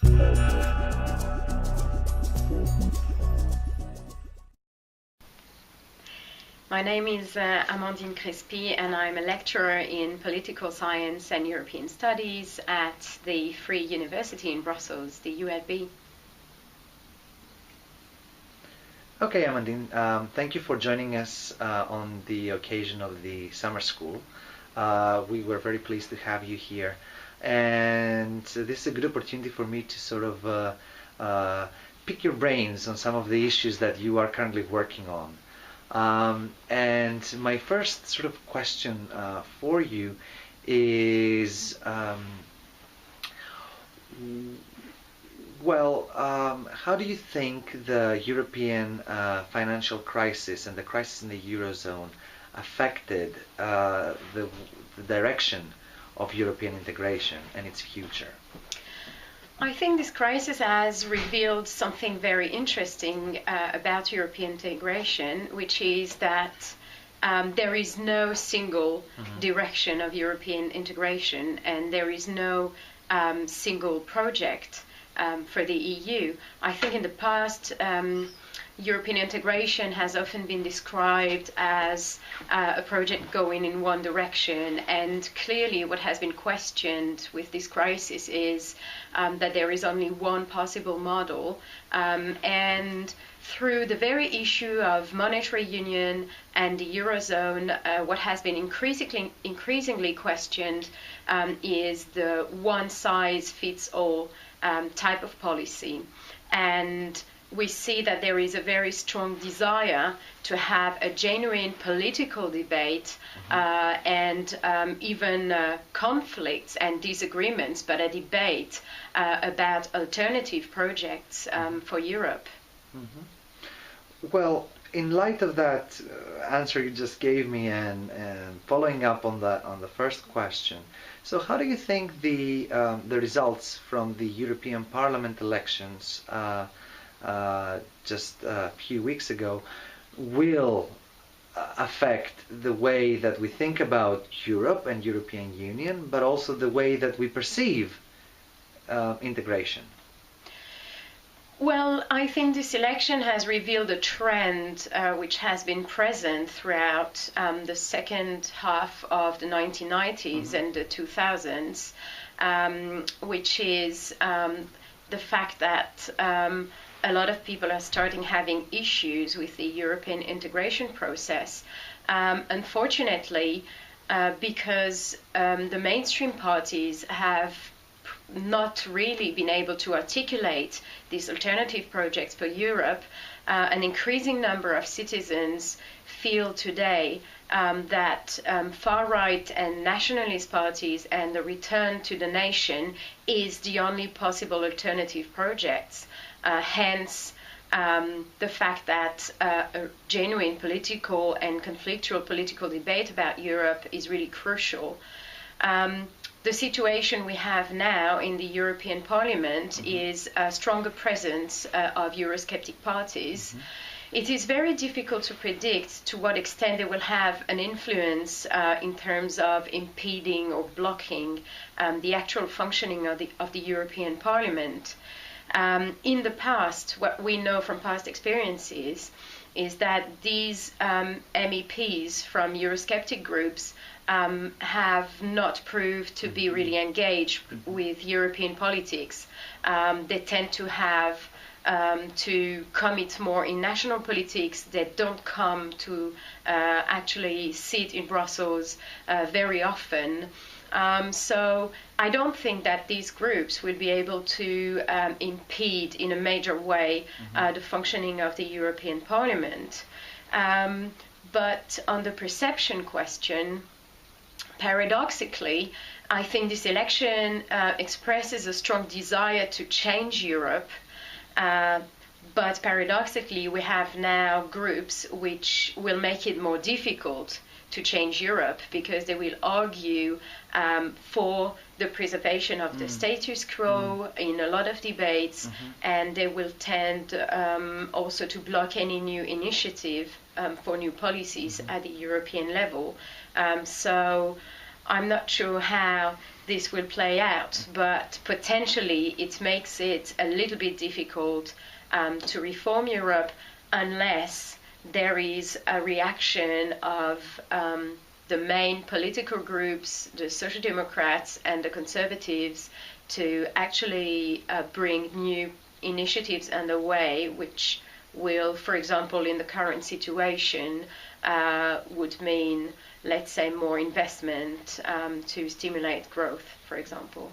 My name is Amandine Crespy, and I'm a lecturer in political science and European studies at the Free University in Brussels, the ULB. Okay, Amandine, thank you for joining us on the occasion of the summer school. We were very pleased to have you here, and this is a good opportunity for me to sort of pick your brains on some of the issues that you are currently working on. And my first sort of question for you is, how do you think the European financial crisis and the crisis in the Eurozone affected the direction of European integration and its future? I think this crisis has revealed something very interesting about European integration, which is that there is no single direction of European integration, and there is no single project for the EU. I think in the past, European integration has often been described as a project going in one direction, and clearly what has been questioned with this crisis is that there is only one possible model, and through the very issue of monetary union and the Eurozone, what has been increasingly questioned is the one-size-fits-all type of policy. And we see that there is a very strong desire to have a genuine political debate and even conflicts and disagreements, but a debate about alternative projects for Europe. Well, in light of that answer you just gave me, and following up on the first question, so how do you think the results from the European Parliament elections just a few weeks ago will affect the way that we think about Europe and European Union, but also the way that we perceive integration? Well, I think this election has revealed a trend which has been present throughout the second half of the 1990s and the 2000s, which is the fact that a lot of people are starting having issues with the European integration process. Unfortunately, because the mainstream parties have not really been able to articulate these alternative projects for Europe, an increasing number of citizens feel today that far-right and nationalist parties and the return to the nation is the only possible alternative projects. Hence, the fact that a genuine political and conflictual political debate about Europe is really crucial. The situation we have now in the European Parliament is a stronger presence of Eurosceptic parties. It is very difficult to predict to what extent they will have an influence in terms of impeding or blocking the actual functioning of the European Parliament. In the past, what we know from past experiences is that these MEPs from Eurosceptic groups have not proved to be really engaged with European politics. They tend to have to commit more in national politics. They don't come to actually sit in Brussels very often. So I don't think that these groups will be able to impede in a major way the functioning of the European Parliament. But on the perception question, paradoxically, I think this election expresses a strong desire to change Europe. But paradoxically, we have now groups which will make it more difficult to change Europe, because they will argue for the preservation of the status quo in a lot of debates, and they will tend also to block any new initiative for new policies at the European level. So I'm not sure how this will play out, but potentially it makes it a little bit difficult to reform Europe unless there is a reaction of the main political groups, the Social Democrats and the Conservatives, to actually bring new initiatives underway, which will, for example, in the current situation, would mean, let's say, more investment to stimulate growth, for example.